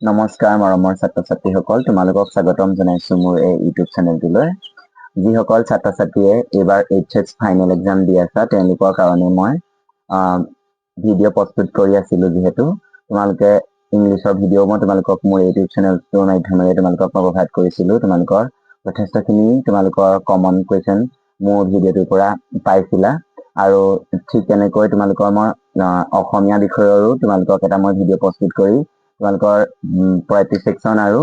নমস্কাৰ মৰমৰ ছাত্ৰ ছাত্ৰীসকল, তোমালোকক স্বাগতম জনাইছো মোৰ এই ইউটিউব চেনেলটোলৈ। যিসকল ছাত্ৰ ছাত্ৰীয়ে এইবাৰ এইচএছ ফাইনেল এক্সাম দি আছা তেওঁলোকৰ কাৰণে মই ভিডিঅ' প্ৰস্তুত কৰি আছিলো। যিহেতু তোমালোকে ইংলিছৰ ভিডিঅ' মই তোমালোকক মোৰ ইউটিউব চেনেলটোৰ মাধ্যমেৰে তোমালোকক প্ৰভাইড কৰিছিলো। তোমালোকৰ যথেষ্টখিনি তোমালোকৰ কমন কুৱেশ্যন মোৰ ভিডিঅ'টোৰ পৰা পাইছিলা আৰু ঠিক তেনেকৈ তোমালোকৰ মই অসমীয়া বিষয়ৰো তোমালোকক এটা মই ভিডিঅ' প্ৰস্তুত কৰি তোমালোকৰ পয়েট্ৰি সেকশন আৰু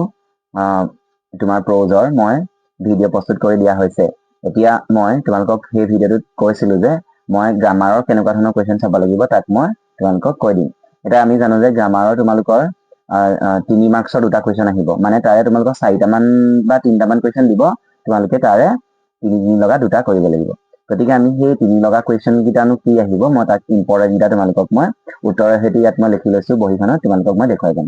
তোমাৰ প্ৰজৰ মই ভিডিঅ' প্ৰস্তুত কৰি দিয়া হৈছে। এতিয়া মই তোমালোকক সেই ভিডিঅ'টোত কৈছিলো যে মই গ্ৰামাৰৰ কেনেকুৱা ধৰণৰ কুৱেশ্যন চাব লাগিব তাক মই তোমালোকক কৈ দিম। এতিয়া আমি জানো যে গ্ৰামাৰৰ তোমালোকৰ 3 মাৰ্কছৰ দুটা কুৱেশ্যন আহিব, মানে তাৰে তোমালোকৰ 4টামান বা 3টামান কুৱেশ্যন দিব, তোমালোকে তাৰে 3 লগা দুটা কৰিব লাগিব। গতিকে আমি সেই 3 লগা কুৱেশ্যন কেইটানো কি আহিব মই তাক ইম্পৰ্টেণ্ট কেইটা তোমালোকক মই উত্তৰৰ সৈতে ইয়াত মই লিখি লৈছো বহীখনত, তোমালোকক মই দেখুৱাই দিম।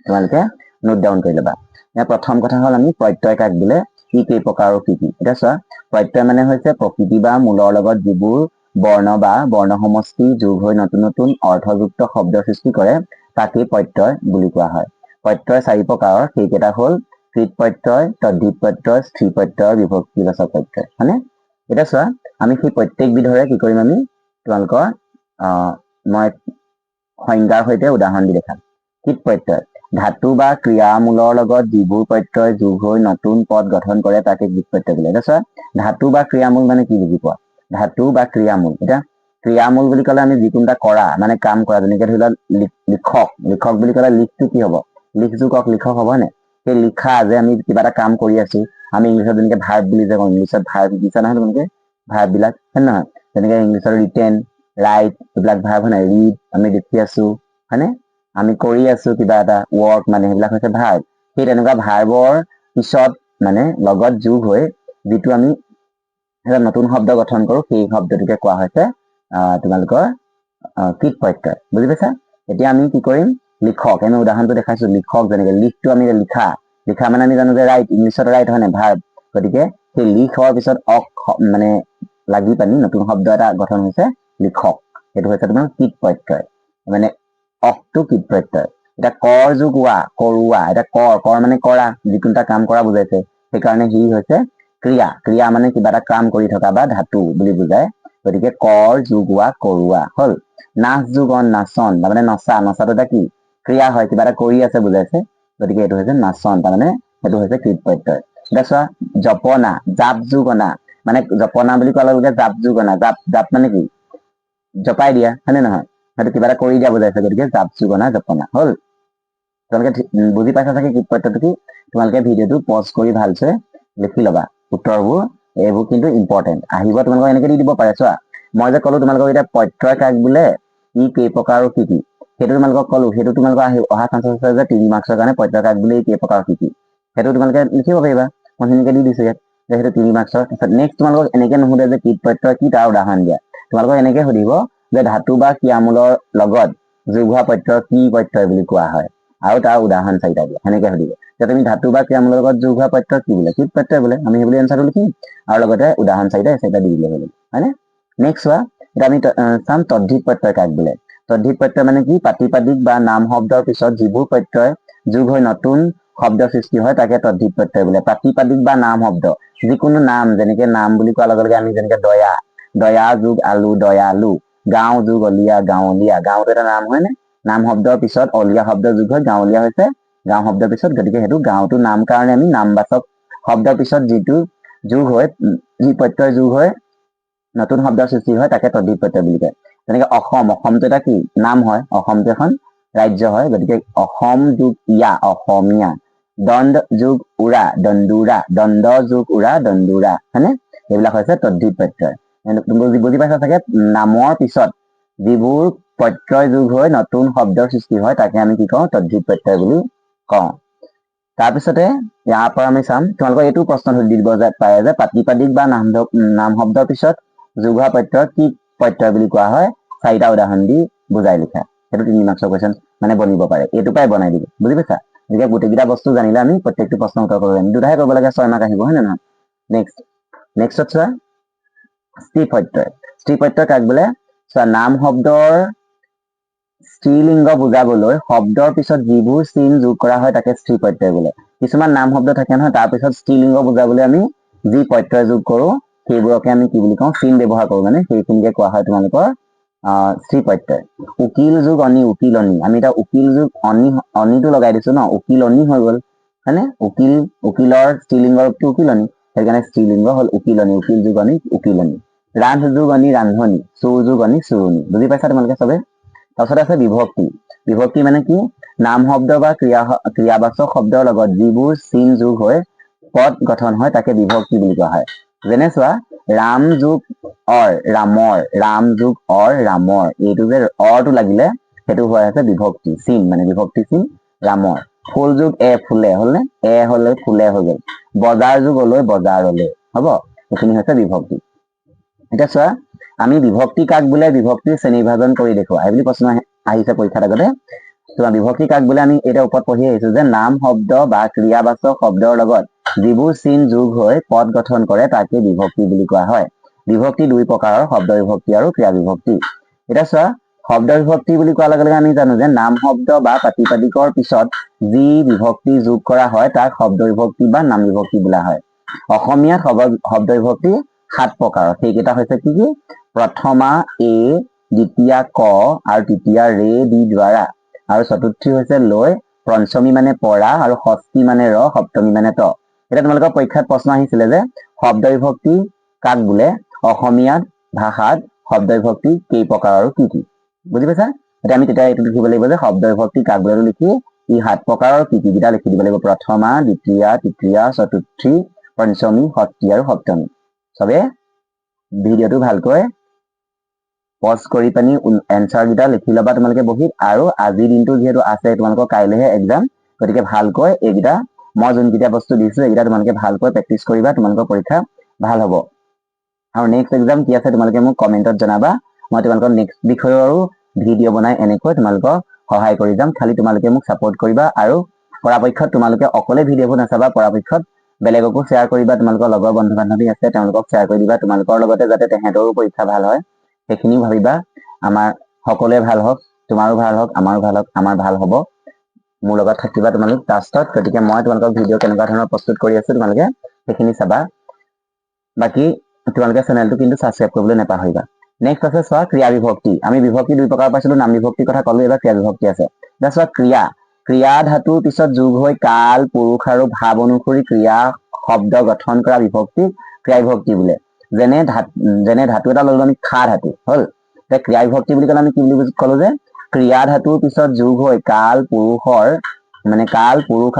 তোমালোকে নোট ডাউন কৰি ল'বা। ইয়াৰ প্ৰথম কথা হ'ল আমি প্ৰত্যয় কাক বোলে কি কেই প্ৰকাৰ আৰু কি কি। এতিয়া চোৱা, প্ৰত্যয় মানে হৈছে প্ৰকৃতি বা মূলৰ লগত যিবোৰ বৰ্ণ বা বৰ্ণ সমষ্টি যোগ হৈ নতুন নতুন অৰ্থযুক্ত শব্দ সৃষ্টি কৰে তাকেই প্ৰত্যয় বুলি কোৱা হয়। প্ৰত্যয় 4 প্ৰকাৰৰ, সেইকেইটা হ'ল কৃত প্ৰত্যয়, তদ্ধিত প্ৰত্যয়, স্থিৰ প্ৰত্যয়, বিভক্তিবাচক প্ৰত্যয়। হয়নে? এতিয়া চোৱা, আমি সেই প্ৰত্যেক বিধৰে কি কৰিম, আমি তোমালোকৰ মই সংজ্ঞাৰ সৈতে উদাহৰণ দি দেখাম। কৃত প্ৰত্যয়, ধাতু বা ক্ৰিয়ামূলৰ লগত যিবোৰ প্ৰত্যয় যোগ হৈ নতুন পদ গঠন কৰে তাকে কৃত প্ৰত্যয় বোলে। এতিয়া চোৱা, ধাতু বা ক্ৰিয়ামূল মানে কি বুজি পোৱা? ধাতু বা ক্ৰিয়ামূল, এতিয়া ক্ৰিয়ামূল বুলি ক'লে আমি যিকোনো এটা কৰা মানে কাম কৰা, যেনেকে ধৰি লোৱা লিখক, লিখক বুলি ক'লে লিখটো কি হ'ব? লিখ যোগক লিখক হ'ব নে? সেই লিখা যে আমি কিবা এটা কাম কৰি আছো, আমি ইংলিছত যেনেকে ভাৰ্ব বুলি যে কওঁ, ইংলিছত ভাৰ্ব শিকিছা নহয় তোমালোকে, ভাৰ্ব বিলাক হয় নহয়? যেনেকে ইংলিছৰ ৰিটেন, ৰাইট, এইবিলাক ভাৰ্ব হয় নাই? ৰিড আমি দেখি আছো হয়নে? আমি কৰি আছো কিবা এটা ৱৰ্ক, মানে সেইবিলাক হৈছে ভাৰ্ব। সেই তেনেকুৱা ভাৰ্বৰ পিছত মানে লগত যোগ হৈ যিটো আমি এটা নতুন শব্দ গঠন কৰো সেই শব্দটোকে কোৱা হৈছে তোমালোকৰ কৃত প্ৰত্যয়। বুজি পাইছা? এতিয়া আমি কি কৰিম, লিখক, আমি উদাহৰণটো দেখাইছো, লিখক যেনেকে লিখটো আমি লিখা, লিখা মানে আমি জানো যে ৰাইট, ইংলিছত ৰাইট হয় নাই ভাৰ্ব। গতিকে সেই লিখ হোৱাৰ পিছত মানে লাগি পানি নতুন শব্দ এটা গঠন হৈছে লিখক, সেইটো হৈছে তোমাৰ কৃত প্ৰত্যয়, মানে অকটো কৃত প্ৰত্যয়। এতিয়া কৰ যোগ ৱা, কৰোৱা, এতিয়া কৰ মানে কৰা, যিকোনো এটা কাম কৰা বুজাইছে, সেইকাৰণে সি হৈছে ক্ৰিয়া, ক্ৰিয়া মানে কিবা এটা কাম কৰি থকা বা ধাতু বুলি বুজায়। গতিকে কৰ যোগ ৱা, কৰোৱা হ'ল। নাচ যোগ নাচন, তাৰমানে নচা, নচাটো এটা কি ক্ৰিয়া হয়, কিবা এটা কৰি আছে বুজাইছে, গতিকে এইটো হৈছে নাচন, তাৰমানে সেইটো হৈছে কৃত প্ৰত্যয়। এতিয়া চোৱা, জপনা, জাপ যোগ অনা, মানে জপনা বুলি কোৱাৰ লগে লগে জাপ যোগ অনা, জাপ মানে কি জপাই দিয়া হয় নে নহয়? সেইটো কিবা এটা কৰি দিয়া বুজাইছে, গতিকে জাপ যোগ অনা জপনা হ'ল। তোমালোকে বুজি পাইছা চাগে কৃত প্ৰত্যয়টো কি? তোমালোকে ভিডিঅ'টো পজ কৰি ভালছে লিখি ল'বা উত্তৰবোৰ, এইবোৰ কিন্তু ইম্পৰ্টেণ্ট আহিব। তোমালোকক এনেকে দি দিব পাৰে। চোৱা, মই যে ক'লো তোমালোকক এতিয়া প্ৰত্যয় কাক বোলে ই কেই প্ৰকাৰ আৰু কি কি, সেইটো তোমালোকক ক'লো, সেইটো তোমালোকৰ অহা চান্সেছ আছে যে 3 মাৰ্কছৰ কাৰণে প্ৰত্যয় কাক বোলে কেই প্ৰকাৰ কি কি, সেইটো তোমালোকে লিখিব পাৰিবা। মই সেনেকে দি দিছো ইয়াত যে সেইটো 3 মাৰ্কছৰ। নেক্সট তোমালোকক এনেকে নুসুধে যে কৃত প্ৰত্যয় কি, তাৰ উদাহৰণ দিয়া। তোমালোকক এনেকে সুধিব যে ধাতু বা ক্ৰিয়ামূলৰ লগত যোগ হোৱা প্ৰত্যয় কি প্ৰত্যয় বুলি কোৱা হয়, আৰু তাৰ উদাহৰণ 4টা দিয়া, সেনেকে সুধিব। যে তুমি ধাতু বা ক্ৰিয়ামূলৰ লগত যোগ হোৱা প্ৰত্যয় কি বোলে? কৃত প্ৰত্যয় বোলে। আমি সেইবুলি এনচাৰটো লিখিম আৰু লগতে উদাহৰণ 4টা দি দিলে হ'ল, হয়নে? নেক্সট চোৱা, এতিয়া আমি চাম তদ্ধিত প্ৰত্যয় কাক বোলে। তদ্ধিত প্ৰত্যয় মানে কি? প্ৰাতিপাদিক বা নাম শব্দৰ পিছত যিবোৰ প্ৰত্যয় যোগ হৈ নতুন শব্দ সৃষ্টি হয় তাকে তদ্ধিত প্ৰত্যয় বোলে। প্ৰাতিপাদিক বা নাম শব্দ, যিকোনো নাম, যেনেকে নাম বুলি কোৱাৰ লগে লগে আমি যেনেকে দয়া, দয়া যোগ আলু, দয়ালু, গাঁও যোগ অলিয়া, গাঁৱলীয়া, গাঁওটো এটা নাম হয় নে? নাম শব্দৰ পিছত অলিয়া শব্দ যোগ হৈ গাঁৱলীয়া হৈছে গাঁও শব্দৰ পিছত, গতিকে সেইটো গাঁওটো নাম কাৰণে আমি নামবাচক শব্দৰ পিছত যিটো যোগ হয়, যি প্ৰত্যয় যোগ হয় নতুন শব্দৰ সৃষ্টি হয় তাকে তদ্ধিত প্ৰত্যয় বুলি কয়। যেনেকে অসম, অসমটো এটা কি নাম হয়, অসমটো এখন ৰাজ্য হয়, গতিকে অসম যোগ ইয়া, অসমীয়া। দণ্ড যোগ উৰা, দণ্ডুৰা, দণ্ড যোগ উৰা, দণ্ডুৰা, হয়নে? এইবিলাক হৈছে তদ্ধিত প্ৰত্যয়। বুজি পাইছা চাগে? নামৰ পিছত যিবোৰ প্ৰত্যয় যোগ হৈ নতুন শব্দৰ সৃষ্টি হয় তাকে আমি কি কওঁ? তদ্ধিত প্ৰত্যয় বুলি কওঁ। তাৰপিছতে ইয়াৰ পৰা আমি চাম, তোমালোকৰ এইটো প্ৰশ্ন সুধি দিব পাৰে যে প্ৰাতিপাদিক বা নাম শব্দৰ পিছত যোগ হোৱা প্ৰত্যয় কি প্ৰত্যয় বুলি কোৱা হয়? 4টা উদাহৰণ দি বুজাই লিখা। সেইটো 3 মাৰ্কছৰ কুৱেশ্যন মানে বনিব পাৰে, এইটো পৰাই বনাই দিব। বুজি পাইছা? গতিকে গোটেইকেইটা বস্তু জানিলে আমি প্ৰত্যেকটো প্ৰশ্ন উত্তৰ কৰিব পাৰিম। দুটাহে কৰিব লাগে, 6 মাৰ্ক আহিব, হয় নে নহয়? নেক্সটত চোৱা, স্ত্ৰী প্ৰত্যয়। স্ত্ৰী প্ৰত্যয় কাক বোলে? চোৱা, নাম শব্দৰ স্ত্ৰীলিংগ বুজাবলৈ শব্দৰ পিছত যিবোৰ চিন যোগ কৰা হয় তাকে স্ত্ৰী প্ৰত্যয় বোলে। কিছুমান নাম শব্দ থাকে নহয়, তাৰ পিছত স্ত্ৰীলিংগ বুজাবলৈ আমি যি প্ৰত্যয় যোগ কৰো সেইবোৰকে আমি কি বুলি কওঁ, চিন ব্যৱহাৰ কৰো, মানে সেইখিনিকে কোৱা হয় তোমালোকৰ স্ত্ৰী প্ৰত্যয়। উকিল যোগ অনি, উকিলনি, আমি এতিয়া উকিল যোগ অনিটো লগাই দিছো ন, উকিলনি হৈ গল, হয়নে? উকিলৰ স্ত্ৰীলিংগ ৰূপটো উকিলনি, সেইকাৰণে স্ত্ৰীলিংগ হল উকিলনি, উকিল যোগ অনি উকিলনি। ৰান্ধ যোগ অনি ৰান্ধনি, চোৰ যোগ অনি চোৰনি। বুজি পাইছা তোমালোকে চবে? তাৰপিছত আছে বিভক্তি। বিভক্তি মানে কি? নাম শব্দ বা ক্ৰিয়াবাচক শব্দৰ লগত যিবোৰ চিন যোগ হৈ পদ গঠন হয় তাকে বিভক্তি বুলি কোৱা হয়। যেনে চোৱা, ৰাম যোগ অৰ ৰামৰ, ৰাম যোগ অৰ ৰামৰ, এইটো যে অৰটো লাগিলে সেইটো হৈ আছে বিভক্তি চিন, মানে বিভক্তি চিন ৰামৰ। ফুল যোগ ফুলে হল নে? হলে ফুলে হৈ গল। বজাৰ যোগ অলৈ বজাৰলৈ, হব? এইখিনি হৈছে বিভক্তি। এতিয়া চোৱা, আমি বিভক্তি কাক বোলে, বিভক্তিৰ শ্ৰেণীভাজন কৰি দেখুওৱা, এই বুলি প্ৰশ্ন আহিছে পৰীক্ষাত আগতে। তোমাৰ বিভক্তি কাক বোলে আমি এতিয়া ওপৰত পঢ়ি আহিছো যে নাম শব্দ বা ক্ৰিয়াবাচক শব্দৰ লগত যিবোৰ চিন যোগ হৈ পদ গঠন কৰে তাকে বিভক্তি বুলি কোৱা হয়। বিভক্তি দুই প্ৰকাৰৰ, শব্দ বিভক্তি আৰু ক্ৰিয়া বিভক্তি। এতিয়া চোৱা, শব্দ বিভক্তি বুলি কোৱাৰ লগে লগে আমি জানো যে নাম শব্দ বা প্ৰাতিপাদিকৰ পিছত যি বিভক্তি যোগ কৰা হয় তাক শব্দ বিভক্তি বা নাম বিভক্তি বোলা হয়। অসমীয়াত শব্দ বিভক্তি 7 প্ৰকাৰৰ। সেইকেইটা হৈছে কি কি? প্ৰথমা এ, দ্বিতীয়া ক আৰু তৃতীয়া ৰে দি দ্বাৰা, আৰু চতুৰ্থী হৈছে লৈ, পঞ্চমী মানে পৰা, আৰু ষষ্ঠী মানে ৰ, সপ্তমী মানে ত। এতিয়া তোমালোকৰ পৰীক্ষাত প্ৰশ্ন আহিছিলে যে শব্দ বিভক্তি কাক বোলে, অসমীয়াত ভাষাত শব্দ বিভক্তি কেই প্ৰকাৰ আৰু কি কি? বুজি পাইছা? এতিয়া আমি তেতিয়া এইটো লিখিব লাগিব যে শব্দ বিভক্তি কাক বোলে লিখি ই 7 প্ৰকাৰৰ কি কেইটা লিখি দিব লাগিব। প্ৰথমা, দ্বিতীয়া, তৃতীয়া, চতুৰ্থী, পঞ্চমী, ষষ্ঠী আৰু সপ্তমী। চবে ভিডিঅ'টো ভালকৈ পজ কৰি পানি এনচাৰ কেইটা লিখি ল'বা তোমালোকে বহীত। আৰু আজিৰ দিনটো যিহেতু আছে, তোমালোকৰ কাইলৈহে এক্সাম, গতিকে ভালকৈ এইকেইটা মই যোনকেইটা বস্তু দিছো এইকেইটা তোমালোকে ভালকৈ প্ৰেক্টিচ কৰিবা, তোমালোকৰ পৰীক্ষা ভাল হ'ব। আৰু নেক্সট এক্সাম কি আছে তোমালোকে মোক কমেণ্টত জনাবা, মই তোমালোকৰ নেক্সট বিষয়ৰো ভিডিঅ' বনাই এনেকৈ তোমালোকক সহায় কৰি যাম। খালি তোমালোকে মোক ছাপোৰ্ট কৰিবা, আৰু পৰাপক্ষত তোমালোকে অকলে ভিডিঅ'বোৰ নাচাবা, পৰাপক্ষত বেলেগকো শ্বেয়াৰ কৰিবা, তোমালোকৰ লগৰ বন্ধু বান্ধৱী আছে তেওঁলোকক শ্বেয়াৰ কৰি দিবা, তোমালোকৰ লগতে যাতে তেহেঁতৰো পৰীক্ষা ভাল হয় সেইখিনিও ভাবিবা। আমাৰ সকলোৱে ভাল হওক, তোমাৰো ভাল হওক, আমাৰো ভাল হওক, আমাৰ ভাল হ'ব। মোৰ লগত থাকিবা তোমালোক লাষ্টত, গতিকে মই তোমালোকক ভিডিঅ' কেনেকুৱা ধৰণৰ প্ৰস্তুত কৰি আছো তোমালোকে সেইখিনি চাবা। বাকী তোমালোকে চেনেলটো কিন্তু ছাবস্ক্ৰাইব কৰিবলৈ নাপাহৰিবা। নেক্সট আছে চোৱা, ক্ৰিয়া বিভক্তি। আমি বিভক্তি দুই প্ৰকাৰ পাইছিলো, নাম বিভক্তিৰ কথা ক'লো, এবাৰ ক্ৰিয়া বিভক্তি আছে। এতিয়া চোৱা, ক্ৰিয়া ধাতুৰ পিছত যোগ হৈ কাল, পুৰুষ আৰু ভাৱ অনুসৰি ক্ৰিয়া শব্দ গঠন কৰা বিভক্তি ক্ৰিয়া বিভক্তি বোলে। যেনে ধাতু এটা ললো আমি, খা ধাতু হল। এতিয়া ক্ৰিয়া বিভক্তি বুলি ক'লে আমি কি বুলি ক'লো যে ক্ৰিয়া ধাতুৰ পিছত যোগ হৈ কাল, পুৰুষ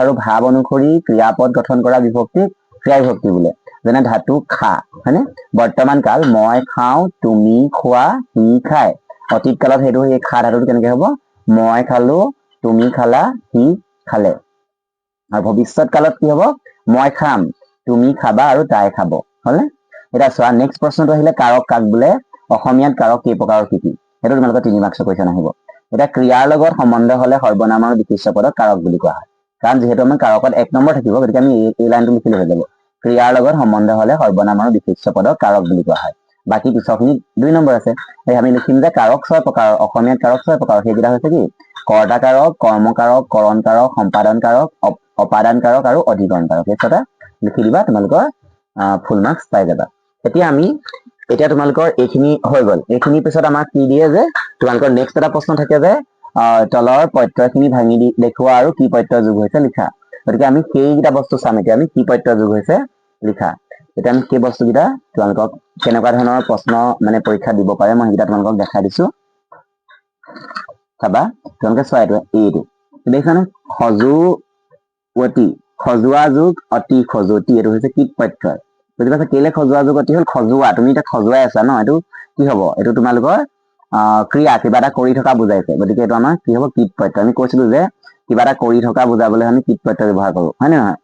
আৰু ভাৱ অনুসৰি ক্ৰিয়াপদ গঠন কৰা বিভক্তি ক্ৰিয়া বিভক্তি বোলে। যেনে ধাতু খা, হয়নে? বৰ্তমান কাল, মই খাওঁ, তুমি খোৱা, সি খায়। অতীত কালত সেইটো সেই খা ধাতুটো কেনেকে হব, মই খালো, তুমি খালা, সি খালে। আৰু ভৱিষ্যত কালত কি হব, মই খাম, তুমি খাবা আৰু তাই খাব, হলনে? এতিয়া চোৱা, নেক্সট প্ৰশ্নটো আহিলে কাৰক কাক বোলে, অসমীয়াত কাৰক কেই প্ৰকাৰৰ কি কি? সেইটো তোমালোকৰ 3 মাৰ্ক্সৰ কুৱেশ্যন আহিব। এতিয়া ক্ৰিয়াৰ লগত সম্বন্ধ হলে সৰ্বনাম আৰু বিশেষ্য পদক কাৰক বুলি কোৱা হয়। কাৰণ যিহেতু আমাৰ কাৰকত 1 নম্বৰ থাকিব, গতিকে আমি এই লাইনটো লিখিলে হৈ যাব। ক্ৰিয়াৰ লগত সম্বন্ধ হলে সৰ্বনাম আৰু বিশেষ্য পদক কাৰক বুলি কোৱা হয়। বাকী পিছৰখিনি 2 নম্বৰ আছে, সেই আমি লিখিম যে কাৰক 6 প্ৰকাৰৰ। অসমীয়াত কাৰক 6 প্ৰকাৰৰ, সেইকেইটা হৈছে কি? কৰ্তা কাৰক, কৰ্ম কাৰক, কৰণ কাৰক, সম্পাদন কাৰক, অপাদান কাৰক আৰু অধিকৰণ কাৰক। এই 6টা লিখি দিবা, তোমালোকৰ ফুল মাৰ্ক্স পাই যাবা। এতিয়া তোমালোকৰ এইখিনি হৈ গল। এইখিনিৰ পিছত আমাক কি দিয়ে যে তোমালোকৰ নেক্সট এটা প্ৰশ্ন থাকে যে তলৰ প্ৰত্যয়খিনি ভাঙি দেখুওৱা আৰু কি প্ৰত্যয় যোগ হৈছে লিখা। গতিকে আমি সেইকেইটা বস্তু চাম। এতিয়া আমি কি প্ৰত্যয় যোগ হৈছে লিখা। এতিয়া আমি সেই বস্তুকেইটা তোমালোকক কেনেকুৱা ধৰণৰ প্ৰশ্ন মানে পৰীক্ষা দিব পাৰে মই সেইকেইটা তোমালোকক দেখাই দিছো। চাবা তোমালোকে চোৱা, এইটো দেখিছানে? সজোৱা যোগ অতি খজুৱতি, এইটো হৈছে কীট প্ৰত্যয়। বুজি পাইছা? কেলে সজোৱা যোগ অতি হল? খজোৱা, তুমি এতিয়া খজুৱাই আছা ন, এইটো কি হব? এইটো তোমালোকৰ ক্ৰিয়া, কিবা এটা কৰি থকা বুজাইছে, গতিকে এইটো আমাৰ কি হব? কীট প্ৰত্যয়। আমি কৈছিলো যে কিবা এটা কৰি থকা বুজাবলৈ আমি কীট প্ৰত্যয় ব্যৱহাৰ কৰো, হয় নে নহয়?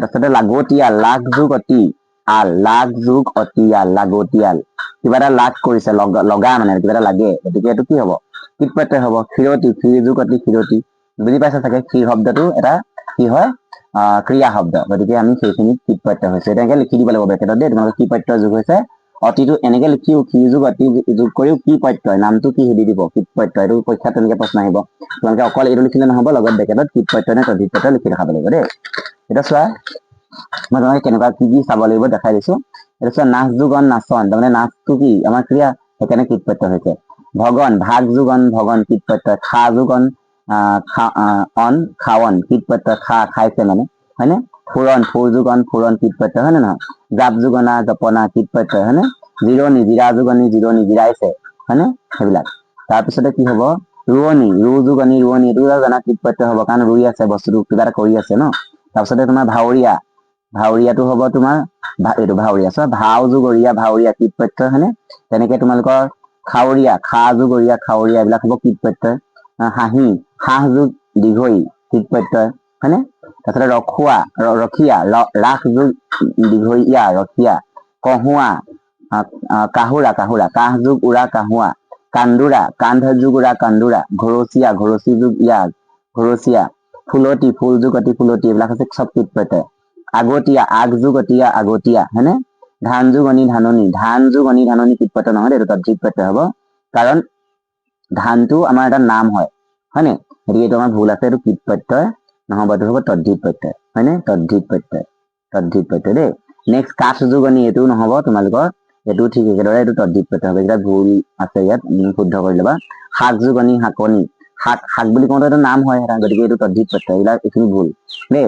তাৰপিছতে লাগতিয়াল, লাগ যোগ অতি আল, লাগ যোগ অতি আল, লাগতিয়াল। কিবা এটা লাগ কৰিছে, লগা মানে কিবা এটা লাগে, গতিকে এইটো কি হব? কীট প্ৰত্যয় হব। ক্ষীৰতি, ক্ষীৰ যোগ অতি ক্ষীৰতি। বুজি পাইছা চাগে? ক্ষীৰ শব্দটো এটা কি হয়? ক্ৰিয়া শব্দ, গতিকে আমি সেইখিনিত কীট প্ৰত্যয় হৈছে। তেনেকে লিখি দিব লাগিব ব্ৰেকেটত দেই, তোমালোকৰ কি প্ৰত্যয় যোগ হৈছে অতিটো এনেকে লিখিও কি যুগ অতি যোগ কৰিও কি প্ৰত্যয় নামটো কি সুধি দিব কি প্ৰত্যয় এইটো পৰীক্ষাত তেনেকে প্ৰশ্ন আহিব তোমালোকে অকল এইটো লিখিলে নহব লগত ব্ৰেকেটত কি প্ৰত্যয় নে তদ্ধিত প্ৰত্যয় লিখি দেখাব লাগিব দেই এটা চোৱা মই তোমাক কেনেকুৱা কি কি চাব লাগিব দেখাই দিছো এটা চোৱা নাচ যুগন নাচন তাৰমানে নাচটো কি আমাৰ ক্ৰিয়া সেইকাৰণে কীট প্ৰত্যয় হৈছে ভগন ভাগ যুগন ভগন কীট প্ৰত্যয় খা যুগন অন খাৱন কীট প্ৰত্যয় খা খাইছে মানে হয়নে ফুৰণ ফুৰ যুগন ফুৰণ কীট প্ৰত্যয় হয় নে নহয় জাপ যুগনা জপনা কীট প্ৰত্যয় হয়নে জিৰণি জিৰা যুগনি জিৰণি জিৰাইছে হয়নে সেইবিলাক তাৰপিছতে কি হব ৰোৱনী ৰু যুগনি ৰোৱনী এইটো জানা কীট প্ৰত্যয় হব কাৰণ ৰুই আছে বস্তুটো কিবা এটা কৰি আছে ন তাৰপিছতে তোমাৰ ভাৱৰীয়া ভাৱৰীয়াটো হব তোমাৰ এইটো ভাৱৰীয়া চোৱা ভাও যুগৰীয়া ভাৱৰীয়া কীট প্ৰত্যয় হয়নে তেনেকে তোমালোকৰ খাৱৰীয়া খা যুগৰীয়া খাৱৰীয়া এইবিলাক হব কীট প্ৰত্যয় হাঁহি হাঁহ যুগ দীঘৰী কীট প্ৰত্যয় হয়নে তাৰপিছতে ৰখুৱা ৰখীয়া ৰাস যুগ দীঘৰীয়া ৰখীয়া কহুৱা কাহুৰা কাহুৰা কাহ যুগ উৰা কাহুৱা কান্দোৰা কান্ধ যুগ উৰা কান্দোৰা ঘৰচীয়া ঘৰচী যুগ ইয়া ঘৰচীয়া ফুলতি ফুল যুগ অতি ফুলতি এইবিলাক হৈছে চব কীট প্ৰত্যয় আগতীয়া আগ যুগ অতীয়া আগতীয়া হয়নে ধান যুগ অনি ধাননি ধান যুগ অনি ধাননি কীট প্ৰত্যয় নহয় এইটো তদ্ধিত প্ৰত্যয় হব কাৰণ ধানটো আমাৰ এটা নাম হয় হয়নে গতিকে এইটো আমাৰ ভুল আছে এইটো কীট প্ৰত্যয় নহব এইটো হব তদ্ধিত প্ৰত্যয় হয়নে তদ্ধিত প্ৰত্যয় দেই নেক্সট কাঠ যুগনি এইটো নহব তোমালোকৰ এইটো ঠিক একেদৰে এইটো তদ্ধিত প্ৰত্যয় হ'ব এইকেইটা ভুল আছে ইয়াত শুদ্ধ কৰি ল'বা শাক যুগনি শাকনি শাক শাক বুলি কওঁতে এটা নাম হয় গতিকে এইটো তদ্ধিত প্ৰত্যয় এইবিলাক এইখিনি ভুল দেই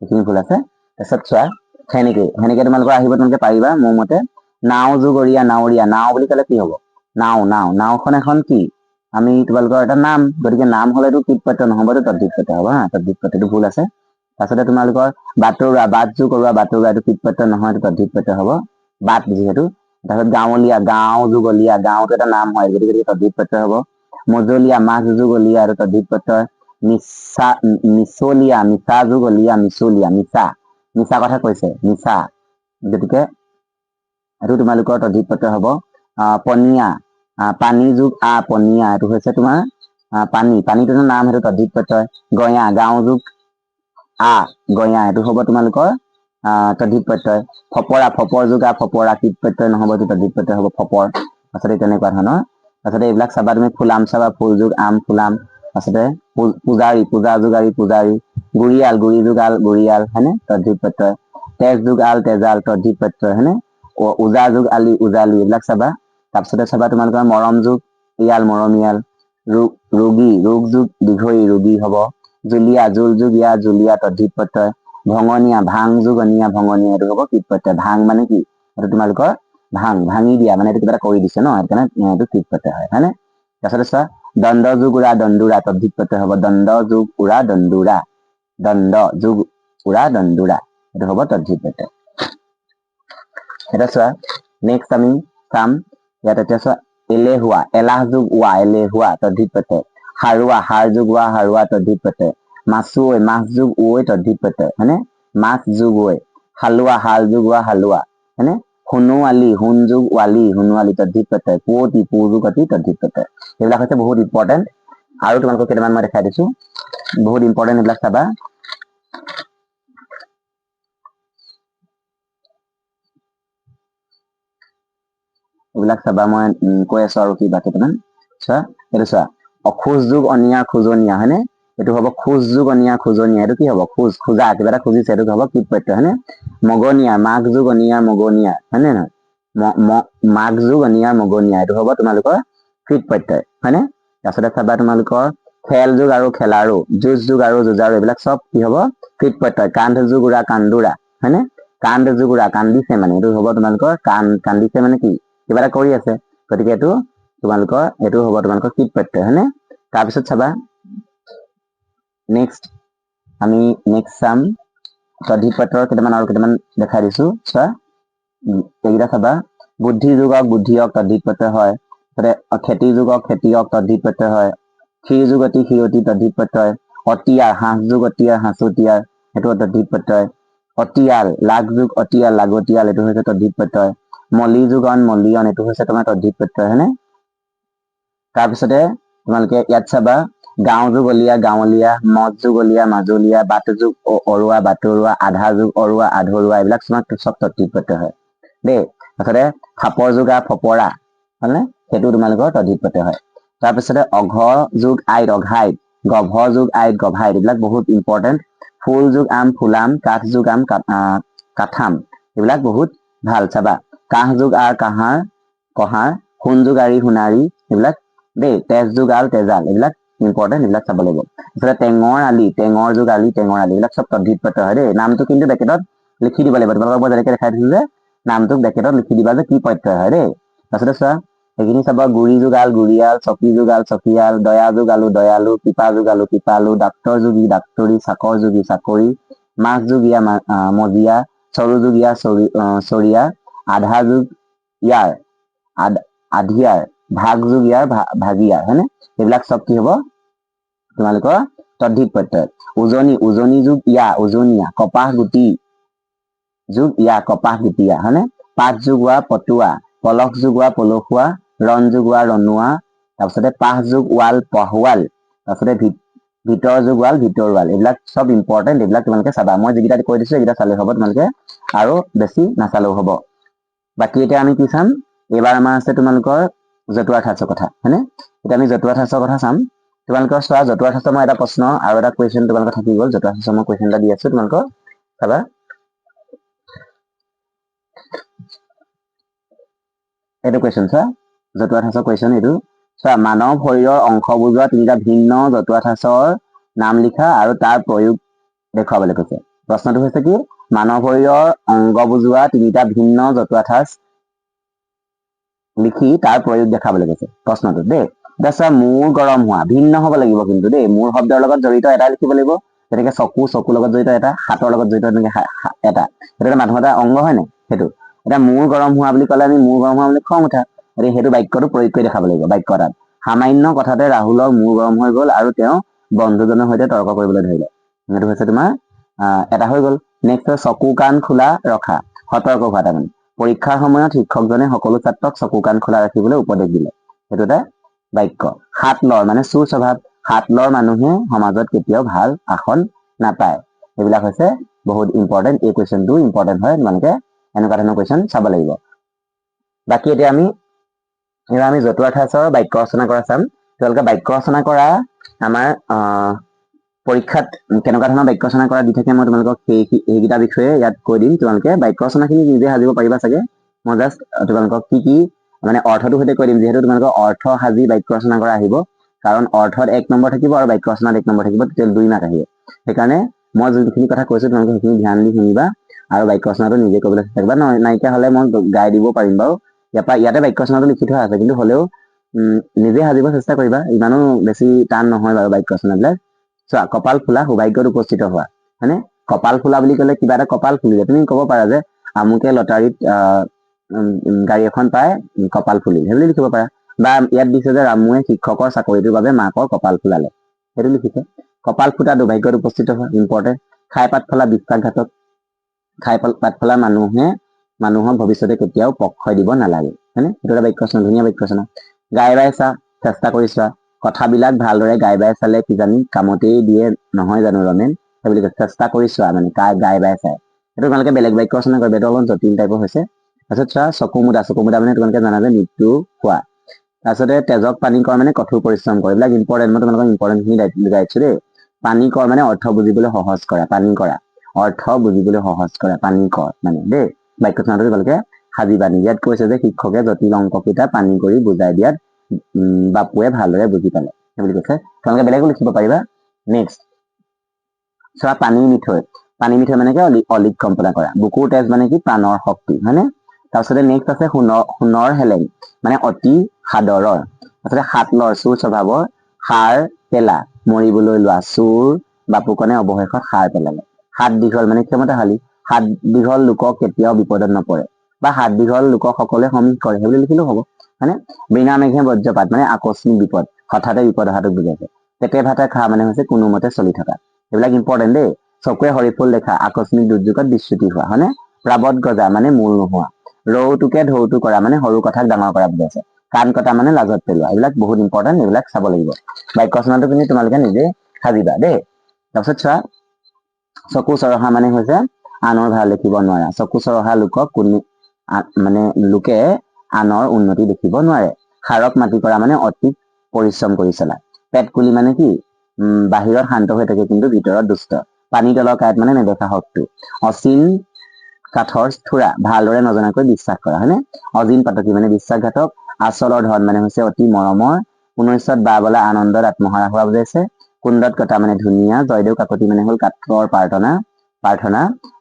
এইখিনি ভুল আছে তাৰপিছত চোৱা সেনেকে তোমালোকৰ আহিব তোমালোকে পাৰিবা মোৰ মতে নাও যুগৰীয়া নাৱৰীয়া নাও বুলি ক'লে কি হব নাওখন এখন কি আমি তোমালোকৰ এটা নাম গতিকে নাম হলেতো কীট প্ৰত্যয় নহব এইটো তদ্ধিত প্ৰত্যয় হব হা তদ্ধিত প্ৰত্যয়টো ভুল আছে তাৰপিছতে তোমালোকৰ বাটৰুৱা বাট যুগ কৰোৱা বাটৰুৱা এইটো কীট প্ৰত্যয় নহয় এইটো তদ্ধিত প্ৰত্যয় হব বাট যিহেতু তাৰপিছত গাঁৱলীয়া গাঁও যুগলীয়া গাঁওটো এটা নাম হয় গতিকে তদ্ধিত প্ৰত্যয় হব মজলীয়া মাছ যুগলীয়া এইটো তদ্ধিত প্ৰত্যয় মিছলীয়া মিছা যুগলীয়া মিছলীয়া মিছা কথা কৈছে মিছা গতিকে এইটো তোমালোকৰ তদ্ধিত প্ৰত্যয় হব পনীয়া পানী যুগ পনীয়া এইটো হৈছে তোমাৰ পানীটো নাম সেইটো তদ্ধিত প্ৰত্যয় গঞা গাঁও যুগ গঞা এইটো হব তোমালোকৰ তদ্ধিত প্ৰত্যয় ফপৰা ফপৰ যুগা ফপৰা কীট প্ৰত্যয় নহব এইটো তদ্ধিত প্ৰত্যয় হব ফপৰ তাৰপিছতে তেনেকুৱা ধৰণৰ তাৰপিছতে এইবিলাক চাবা তুমি ফুলাম চাবা ফুল যুগ আম ফুলাম তাৰপিছতে পূজাৰী পূজা যুগাৰী পূজাৰী গুৰিয়াল গুৰি যুগাল গুৰিয়াল হয়নে তদ্ধিত প্ৰত্যয় তেজ যুগ আল তেজাল তদ্ধিত প্ৰত্যয় হয়নে উজা যুগ আলি উজালি এইবিলাক চাবা তাৰপিছতে চাবা তোমালোকৰ মৰম যুগ ইয়াল মৰমিয়াল ৰোগী ৰোগ যুগ দীঘৰী ৰোগী হব জুলীয়া জুল যুগ ইয়া জুলীয়া তদ্ধিত প্ৰত্যয় ভঙনীয়া ভাং যুগ অনিয়া ভঙনীয়া এইটো হব কীট প্ৰত্যয় ভাং মানে কি এইটো তোমালোকৰ ভাঙি দিয়া মানে এইটো কিবা এটা কৰি দিছে ন সেইকাৰণে এইটো কীট প্ৰত্যয় হয়নে তাৰপিছতে চোৱা দণ্ড যুগ উৰা দণ্ডুৰা তদ্ধিত প্ৰত্যয় হব দণ্ড যুগ উৰা দণ্ডুৰা দণ্ড যুগ উৰা দণ্ডুৰা এইটো হব তদ্ধিত প্ৰত্যয় এটা চোৱা নেক্সট আমি চাম ইয়াত এতিয়া চোৱা এলেহুৱা এলাহ যুগ উৱা এলেহুৱা তদ্ধিত প্ৰত্যয় হাৰুৱা হাৰ যুগ উৱা হাৰুৱা তদ্ধিত প্ৰত্যয় মাছুৱৈ মাছ যুগ ঐ তদ্ধিত প্ৰত্যয় হয়নে মাছ যুগ ঐ হালোৱা হাল যুগ উৱা হালোৱা হয়নে সোণোৱালী সোণ যুগ ৱালী সোণোৱালী তদ্ধিত প্ৰত্যয় পুৱতি পু যুগ অতি তদ্ধিত প্ৰত্যয় এইবিলাক হৈছে বহুত ইম্পৰ্টেণ্ট আৰু তোমালোকক কেইটামান মই দেখাই দিছো বহুত ইম্পৰ্টেণ্ট এইবিলাক চাবা এইবিলাক চাবা মই কৈ আছো আৰু কিবা কেইটামান চোৱা এইটো চোৱা অখোজ যুগ অনিয়া খোজনীয়া হয়নে এইটো হব খোজ যুগ অনিয়া খোজনীয়া এইটো কি হব খোজা কিবা এটা খুজিছে এইটো হব কীট প্ৰত্যয় হয়নে মগনীয়া মাঘ যুগ অনিয়া মগনীয়া হয়নে নহয় মাঘ যুগ অনিয়া মগনীয়া এইটো হব তোমালোকৰ কীট প্ৰত্যয় হয়নে তাৰপিছতে চাবা তোমালোকৰ খেল যুগ আৰু খেলাৰু যুঁজ যুগ আৰু যুঁজাৰু এইবিলাক চব কি হব কীট প্ৰত্যয় কান্ধ যুগ উৰা কান্দোৰা হয়নে কান্ধ যুগ উৰা কান্দিছে মানে এইটো হব তোমালোকৰ কান্দিছে মানে কি কিবা এটা কৰি আছে গতিকে এইটো হব তোমালোকৰ কীট প্ৰত্যয় হয়নে তাৰপিছত চাবা নেক্সট আমি চাম তদ্ধিত প্ৰত্যয়ৰ কেইটামান দেখাই দিছো চোৱা এইকেইটা চাবা বুদ্ধি যুগক বুদ্ধিয়ক তদ্ধিত প্ৰত্যয় হয় খেতি যুগক খেতিয়ক তদ্ধিত প্ৰত্যয় হয় ক্ষীৰ যুগতি ক্ষীৰতি তদ্ধিত প্ৰত্যয় অতিয়াৰ হাঁহ যুগ অতিয়াৰ হাঁচতিয়াৰ সেইটো তদ্ধিত প্ৰত্যয় অতিয়াল লাগ যুগ অতিয়াল লাগতিয়াল এইটো হৈছে তদ্ধিত প্ৰত্যয় মলি যুগন মলিয়ন এইটো হৈছে তোমাৰ তদ্ধিত প্ৰত্যয় হয়নে তাৰপিছতে তোমালোকে ইয়াত চাবা গাঁও যুগলীয়া গাঁৱলীয়া মজ যুগলীয়া মাজলীয়া বাট যুগ অৰুৱা বাটৰুৱা আধা যুগ অৰুৱা আধৰুৱা এইবিলাক চব তদ্ধিত প্ৰত্যয় হয় দেই তাৰপিছতে ফাপৰ যোগা ফপৰা হয়নে সেইটো তোমালোকৰ তদ্ধিত প্ৰত্যয় হয় তাৰপিছতে অঘ যোগ আইত অঘাইত গভ যোগ আইত গভাইত এইবিলাক বহুত ইম্পৰ্টেণ্ট ফুল যোগ আম ফুলাম কাঠ যোগ আম কাঠাম এইবিলাক বহুত ভাল চাবা কাহ যোগ আৰ কাহাৰ কহাৰ সোণ যোগ আৰি সোণাৰী এইবিলাক দেই তেজ যোগ আল তেজাল এইবিলাক ইম্পৰ্টেণ্ট এইবিলাক চাব লাগিব তাৰপিছতে টেঙৰ আলি টেঙৰ যোগ আলি টেঙৰ আলি এইবিলাক চব তদ্ধিত প্ৰত্যয় হয় দেই নামটো কিন্তু ব্ৰেকেটত লিখি দিব লাগিব তোমালোকক মই যেনেকৈ দেখাই দিছো যে নামটোক ব্ৰেকেটত লিখি দিবা যে কি প্ৰত্যয় হয় দেই তাৰপিছতে চোৱা সেইখিনি চাবা গুৰি যোগাল গুৰিয়াল চকী যোগাল চকীয়াল দয়া যোগালু দয়ালু পিপা যোগালু পিপালু ডাক্তৰ যোগী ডাক্তৰী চাকৰ যোগী চাকৰি মাছ যোগীয়া মজিয়া চৰু যোগীয়া চৰিয়া আধা যোগ ইয়াৰ আধিয়াৰ ভাগ যোগ ইয়াৰ ভাগিয়াৰ হয়নে এইবিলাক চব কি হব তোমালোকৰ তদ্ধিত প্ৰত্যয় উজনি যোগ ইয়া উজনীয়া কপাহ গুটি যোগ ইয়া কপাহ গুটিয়া হয়নে পাঠ যোগোৱা পটুৱা পলস যোগোৱা পলসুৱা ৰণ যোগোৱা ৰণুৱা তাৰপিছতে পাহ যোগ ৱাল পহৱাল তাৰপিছতে ভিতৰ যোগ ৱাল ভিতৰুৱাল এইবিলাক চব ইম্পৰ্টেণ্ট এইবিলাক তোমালোকে চাবা মই যিকেইটা কৈ দিছো এইকেইটা চালে হ'ব তোমালোকে আৰু বেছি নাচালেও হ'ব বাকী এতিয়া আমি কি চাম এইবাৰ আমাৰ আছে তোমালোকৰ জতুৱা ঠাঁচৰ কথা হয়নে এতিয়া আমি জতুৱা ঠাঁচৰ কথা চাম তোমালোকৰ চোৱা জতুৱা ঠাঁচৰ মই এটা প্ৰশ্ন আৰু এটা কুৱেশ্যন তোমালোকৰ থাকি গ'ল জতুৱা ঠাঁচৰ মই কুৱেশ্যন এটা দি আছো তোমালোকৰ চাবা এইটো কুৱেশ্যন চোৱা জতুৱা ঠাঁচৰ কুৱেশ্যন এইটো চোৱা মানৱ শৰীৰৰ অংশ বুজোৱা তিনিটা ভিন্ন জতুৱা ঠাঁচৰ নাম লিখা আৰু তাৰ প্ৰয়োগ দেখুৱাবলৈ কৈছে প্ৰশ্নটো হৈছে কি মানৱ শৰীৰৰ অংগ বুজোৱা তিনিটা ভিন্ন জতুৱা ঠাঁচ লিখি তাৰ প্ৰয়োগ দেখাবলৈ কৈছে প্ৰশ্নটো দেই এতিয়া চোৱা মূৰ গৰম হোৱা ভিন্ন হ'ব লাগিব কিন্তু দেই মূৰ শব্দৰ লগত জড়িত এটা লিখিব লাগিব যেনেকে চকুৰ লগত জড়িত এটা হাতৰ লগত জড়িত তেনেকে এটা সেইটো মানুহৰ এটা অংগ হয় নাই সেইটো এতিয়া মূৰ গৰম হোৱা বুলি ক'লে আমি মূৰ গৰম হোৱা বুলি খং উঠা গতিকে সেইটো বাক্যটো প্ৰয়োগ কৰি দেখাব লাগিব বাক্য এটাত সামান্য কথাতে ৰাহুলৰ মূৰ গৰম হৈ গ'ল আৰু তেওঁ বন্ধুজনৰ সৈতে তৰ্ক কৰিবলৈ ধৰিলে সেইটো হৈছে তোমাৰ এটা হৈ গ'ল নেক্সট চকু কাণ খোলা ৰখা সতৰ্ক হোৱা তাৰমানে পৰীক্ষাৰ সময়ত শিক্ষকজনে সকলো ছাত্ৰক চকু কাণ খোলা ৰাখিবলৈ উপদেশ দিলে সেইটো এটা বাক্য হাত লৰ মানে চুৰ স্বভাৱ হাত লৰ মানুহে সমাজত কেতিয়াও ভাল আসন নাপায় এইবিলাক হৈছে বহুত ইম্পৰ্টেণ্ট এই কুৱেশ্যনটো ইম্পৰ্টেণ্ট হয় তোমালোকে এনেকুৱা ধৰণৰ কুৱেশ্যন চাব লাগিব বাকী এতিয়া আমি জতুৱা ঠাঁচৰ বাক্য ৰচনা কৰা চাম তোমালোকে বাক্য ৰচনা কৰা আমাৰ পৰীক্ষাত কেনেকুৱা ধৰণৰ বাক্য ৰচনা কৰা দি থাকে মই তোমালোকক সেইকেইটা বিষয়ে ইয়াত কৈ দিম তোমালোকে বাক্য ৰচনাখিনি নিজে সাজিব পাৰিবা চাগে মই জাষ্ট তোমালোকক কি মানে অৰ্থটোৰ সৈতে কৈ দিম যিহেতু তোমালোকৰ অৰ্থ সাজি বাক্য ৰচনা কৰা আহিব কাৰণ অৰ্থত 1 নম্বৰ থাকিব আৰু বাক্য ৰচনাত 1 নম্বৰ থাকিব টোটেল 2 মাৰ্ক আহিব সেইকাৰণে মই যোনখিনি কথা কৈছো তোমালোকে সেইখিনি ধ্যান দি শুনিবা আৰু বাক্য ৰচনাটো নিজে কৰিবলৈ চেষ্টা কৰিবা নাইকিয়া হলে মই গাই দিব পাৰিম বাৰু ইয়াতে বাক্য ৰচনাটো লিখি থোৱা আছে কিন্তু হ'লেও নিজে সাজিব চেষ্টা কৰিবা ইমানো বেছি টান নহয় বাৰু বাক্য ৰচনাবিলাক চোৱা কপাল ফুলা সৌভাগ্যত উপস্থিত হোৱা হয়নে কপাল ফুলা বুলি ক'লে কিবা এটা কপাল ফুলিলে তুমি ক'ব পাৰা যে আমুকে লটাৰীত গাড়ী এখন পাই কপাল ফুলিল সেই বুলি লিখিব পাৰা বা ইয়াত দিছে যে ৰামুৱে শিক্ষকৰ চাকৰিটোৰ বাবে মাকৰ কপাল ফুলালে সেইটো লিখিছে কপাল ফুটা দুৰ্ভাগ্যত উপস্থিত হোৱা ইম্পৰ্টেণ্ট খাই পাত ফলা বিশ্বাসঘাতক খাই পাত ফলা মানুহক ভৱিষ্যতে কেতিয়াও প্ৰশ্ৰয় দিব নালাগে হয়নে সেইটো এটা বাক্য ৰচনা ধুনীয়া বাক্য ৰচনা গাই বাই চা চেষ্টা কৰি চোৱা কথাবিলাক ভালদৰে গাই বাই চালে কিজানি কামতেই দিয়ে নহয় জানো ৰমেন সেই বুলি কৈছে চেষ্টা কৰি চোৱা মানে গাই বাই চাই সেইটো তোমালোকে বেলেগ বাক্য ৰচনা কৰিবা এইটো অলপ জটিল টাইপৰ হৈছে তাৰপিছত চোৱা চকু মুদা মানে তোমালোকে জানা যে মৃত্যু হোৱা তাৰপিছতে তেজক পানী কৰ মানে কঠোৰ পৰিশ্ৰম কৰে এইবিলাক ইম্পৰ্টেণ্ট মই তোমালোকক ইম্পৰ্টেণ্টখিনি বুজাই দিছো দেই পানী কৰ মানে অৰ্থ বুজিবলৈ সহজ কৰা পানী কৰা অৰ্থ বুজিবলৈ সহজ কৰা পানী কৰ মানে দেই বাক্য ৰচনাটো তোমালোকে সাজিবা ইয়াত কৈছে যে শিক্ষকে জটিল অংককেইটা পানী কৰি বুজাই দিয়াত বাপুৱে ভালদৰে বুজি পালে সেই বুলি কৈছে তোমালোকে বেলেগো লিখিব পাৰিবা নেক্সট চোৱা পানী মিঠৈ মানে কি অলিক কল্পনা কৰা বুকুৰ তেজ মানে কি প্ৰাণৰ শক্তি হয়নে তাৰপিছতে নেক্সট আছে সোণৰ হেলেং মানে অতি সাদৰৰ তাৰপিছতে হাত লৰ চুৰ স্বভাৱৰ সাৰ পেলা মৰিবলৈ লোৱা চুৰ বাপুকনে অৱশেষত সাৰ পেলালে হাত দীঘল মানে ক্ষমতাশালী হাত দীঘল লোকক কেতিয়াও বিপদত নপৰে বা হাত দীঘল লোকক সকলোৱে সমীহ কৰে সেইবুলি লিখিলেও হ'ব হয়নে বিনা মেঘে বজ্ৰপাত মানে আকস্মিক বিপদ হঠাতে বিপদ অহাটোক বুজাইছে পেটে ভাতে খা মানে হৈছে কোনোমতে চলি থকা এইবিলাক ইম্পৰ্টেণ্ট দেই চকুৱে হৰিফুল দেখা আকস্মিক দুৰ্যোগত বিচ্যুতি হোৱা হয়নে প্ৰাবত গজা মানে মূল নোহোৱা ৰৌটোকে ঢৌটো কৰা মানে সৰু কথাক ডাঙৰ কৰা বুজাইছে কাণ কটা মানে লাজত পেলোৱা এইবিলাক বহুত ইম্পৰ্টেণ্ট এইবিলাক চাব লাগিব বাক্য ৰচনাটো কিন্তু তোমালোকে নিজে সাজিবা দেই তাৰপিছত চোৱা চকু চৰহা মানে হৈছে আনৰ ভাল দেখিব নোৱাৰা চকু চৰহা লোকক মানে লোকে আনৰ উন্নতি দেখিব নোৱাৰে। সাৰক মাটি কৰা মানে অতি পৰিশ্ৰম কৰি চলা। পেটকুলি মানে কি বাহিৰত শান্ত হৈ থাকে কিন্তু ভিতৰত দুষ্ট। পানী তলৰ কাঁইট মানে নেদেখা শত্ৰু। অচিন কাঠৰ থোৰা ভালদৰে নজনাকৈ বিশ্বাস কৰা, হয়নে? অজিন পাতকী মানে বিশ্বাসঘাতক। আচলৰ ধন মানে হৈছে অতি মৰমৰ। 19ত বা বলা আনন্দত আত্মহাৰা হোৱা বুজাইছে। কুণ্ডত কটা মানে ধুনীয়া। জয়দেউ কাকতি মানে হল কাঠৰ প্ৰাৰ্থনা।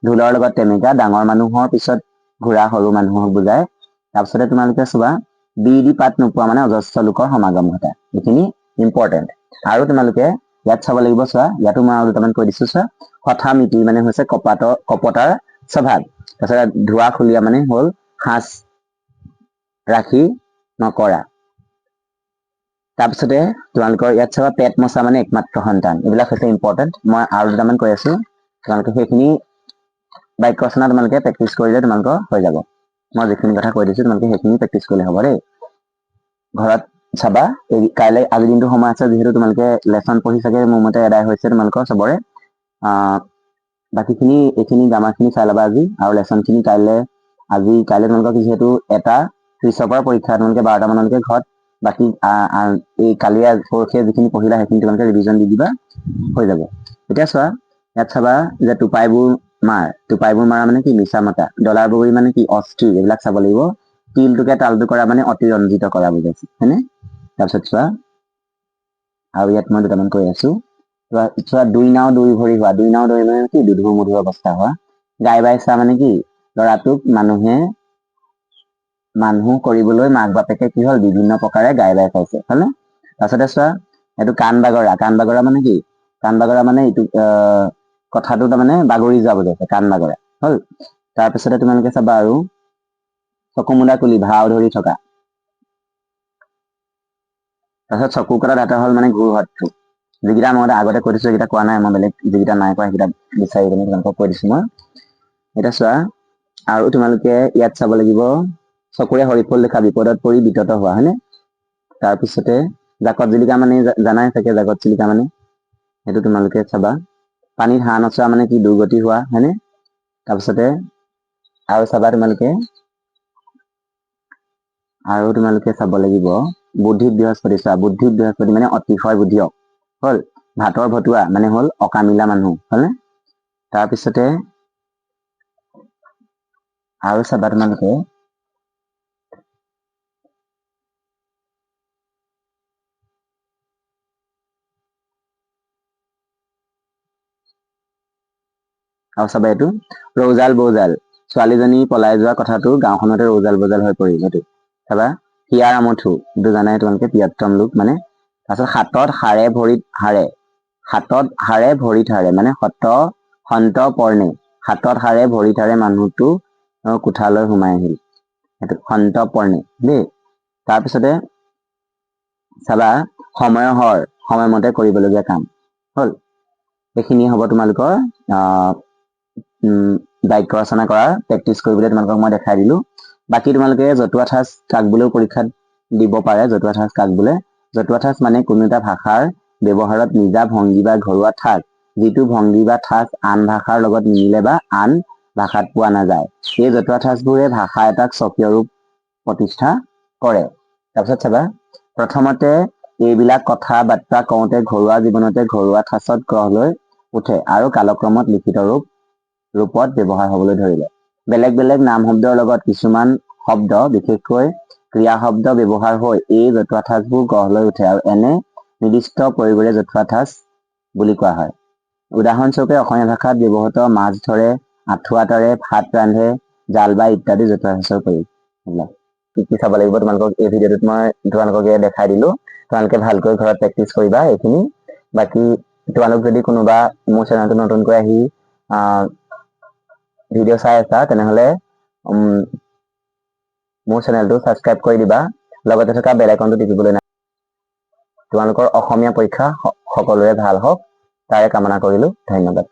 ঢোলৰ লগত টেমেকা ডাঙৰ মানুহৰ পিছত ঘোঁৰা সৰু মানুহক বুজায়। তাৰপিছতে তোমালোকে চোৱা বি পাত নোপোৱা মানে অজস্ৰ লোকৰ সমাগম ঘটা। এইখিনি ইম্পৰ্টেণ্ট। আৰু তোমালোকে ইয়াত চাব লাগিব, চোৱা ইয়াতো মই আৰু দুটামান কৈ দিছো। চোৱা কথা মিতি মানে হৈছে কপটাৰ স্বভাৱ। তাৰপিছত ধোৱা খুলীয়া মানে হল সাঁচ ৰাখি নকৰা। তাৰপিছতে তোমালোকৰ ইয়াত চাবা পেট মচা মানে একমাত্ৰ সন্তান। এইবিলাক হৈছে ইম্পৰ্টেণ্ট। মই আৰু দুটামান কৈ আছো, তোমালোকে সেইখিনি বাক্য ৰচনা তোমালোকে প্ৰেক্টিচ কৰিলে তোমালোকৰ হৈ যাব। মই যিখিনি কথা কৈ দিছো তোমালোকে সেইখিনি প্ৰেক্টিচ কৰিলে হ'ব দেই। ঘৰত চাবা কাইলৈ আজিৰ দিনটো সময় আছে, যিহেতু তোমালোকে লেচন পঢ়ি চাগে মোৰ মতে এদায় হৈছে তোমালোকৰ চবৰে। বাকীখিনি এইখিনি গ্ৰামাৰখিনি চাই ল'বা আজি, আৰু লেচন খিনি কাইলৈ তোমালোকক যিহেতু 1:30 পৰা পৰীক্ষা, তোমালোকে 12টা মানলৈকে ঘৰত বাকী এই কালি পৰহিয়ে যিখিনি পঢ়িলা সেইখিনি তোমালোকে ৰিভিজন দি দিবা, হৈ যাব। এতিয়া চোৱা ইয়াত চাবা যে টোপাইবোৰ মাৰা মানে কি মিছা মতা। ডলাৰ বগৰী মানে কি অস্থিৰ। এইবিলাক চাব লাগিব। তিলটোকে তালটো কৰা মানে অতিৰঞ্জিত কৰা বুজাইছে, হয়নে? তাৰপিছত চোৱা আৰু ইয়াত মই দুটামান কৈ আছো। চোৱা দুই নাও দুই ভৰি হোৱা। দুই নাও দুই মানে কি দুধুৰ মধুৰ অৱস্থা হোৱা। গাই বাই চা মানে কি ল'ৰাটোক মানুহ কৰিবলৈ মাক বাপেকে কি হল বিভিন্ন প্ৰকাৰে গাই বাই চাইছে, হয়নে? তাৰপিছতে চোৱা এইটো কাণ বাগৰা মানে কি? কাণ বাগৰা মানে এইটো কথাটো তাৰমানে বাগৰি যোৱা বুজাইছে, কাণ বাগৰা হল। তাৰপিছতে তোমালোকে চাবা আৰু চকুমুদা কুলি ভাও ধৰি থকা। তাৰপিছত চকু কটা দাঁতৰ হল মানে ঘূৰ শত্ৰু। যিকেইটা মই আগতে কৈ দিছো সেইকেইটা কোৱা নাই, মই বেলেগ যিকেইটা নাই কোৱা সেইকেইটা বিচাৰি পিনি তোমালোকক কৈ দিছো মই। এতিয়া চোৱা আৰু তোমালোকে ইয়াত চাব লাগিব চকুৰে হৰিফুল দেখা বিপদত পৰি বিতত হোৱা, হয়নে? তাৰপিছতে জাকত জিলিকা মানে জানাই চাগে জাকত চিলিকা মানে, সেইটো তোমালোকে চাবা। পানীত হাঁহ নচোৱা মানে কি দুৰ্গতি হোৱা, হয়নে? তাৰপিছতে আৰু চাবা তোমালোকে চাব লাগিব বুদ্ধিত বৃহস্পতি। চোৱা বুদ্ধিত বৃহস্পতি মানে অতিশয় বুদ্ধিয়ক হল। ভাতৰ ভতুৱা মানে হল অকামিলা মানুহ, হয়নে? তাৰপিছতে আৰু চাবা তোমালোকে এইটো ৰৌজাল বৌজাল। ছোৱালীজনী পলাই যোৱা কথাটো গাঁওখনতে ৰৌজাল বৌজাল হৈ পৰিল। সেইটো চাবা। হিয়াৰ আমঠু, এইটো জানাই তোমালোকে প্ৰিয়তম লোক মানে। তাৰপিছত হাতত হাড়ে ভৰিত হাড়ে মানে সন্ত পৰ্ণে। হাতত হাড়ে ভৰিত হাড়ে মানুহটো কোঠালৈ সোমাই আহিল। সেইটো সন্ত পৰ্ণে দেই। তাৰপিছতে চাবা সময়মতে কৰিবলগীয়া কাম হল। এইখিনি হ'ব তোমালোকৰ বাক্য ৰচনা কৰাৰ প্ৰেক্টিচ কৰিবলৈ তোমালোকক মই দেখাই দিলো। বাকী তোমালোকে জতুৱা ঠাঁচ কাক বোলেও পৰীক্ষাত দিব পাৰে। জতুৱা ঠাঁচ কাক বোলে? জতুৱা ঠাঁচ মানে কোনো এটা ভাষাৰ ব্যৱহাৰত নিজা ভংগী বা ঘৰুৱা ঠাঁচ, যিটো ভংগী বা ঠাঁচ আন ভাষাৰ লগত নিমিলে বা আন ভাষাত পোৱা নাযায়। এই জতুৱা ঠাঁচবোৰে ভাষা এটাক স্বকীয় ৰূপ প্ৰতিষ্ঠা কৰে। তাৰপিছত চাবা প্ৰথমতে এইবিলাক কথা বাৰ্তা কওঁতে ঘৰুৱা জীৱনতে ঘৰুৱা ঠাঁচত গঢ় লৈ উঠে আৰু কালক্ৰমত লিখিত ৰূপত ব্যৱহাৰ হবলৈ ধৰিলে। বেলেগ বেলেগ নাম শব্দৰ লগত কিছুমান শব্দ বিশেষকৈ ক্ৰিয়া শব্দ ব্যৱহাৰ হৈ এই জতুৱা ঠাঁচবোৰ গঢ় লৈ উঠে আৰু এনে নিৰ্দিষ্ট প্ৰয়োগেৰে জতুৱা ঠাঁচ বুলি কোৱা হয়। উদাহৰণস্বৰূপে অসমীয়া ভাষাত ব্যৱহৃত মাছ ধৰে, আঁঠুৱা তৰে, ভাত ৰান্ধে, জাল বাই ইত্যাদি জতুৱা ঠাঁচৰ প্ৰয়োগ। কি চাব লাগিব তোমালোকক এই ভিডিঅ'টোত মই তোমালোকক দেখাই দিলো। তোমালোকে ভালকৈ ঘৰত প্ৰেক্টিচ কৰিবা এইখিনি। বাকী তোমালোক যদি কোনোবা মোৰ চেনেলটো নতুনকৈ আহি ভিডিঅ' চাই আছা তেনেহলে মোৰ চেনেলটো ছাবস্ক্ৰাইব কৰি দিবা। লগতে থকা বেল আইকনটো টিপিবলৈ তোমালোকৰ অসমীয়া পৰীক্ষা সকলোৰে ভাল হওক তাৰে কামনা কৰিলো। ধন্যবাদ।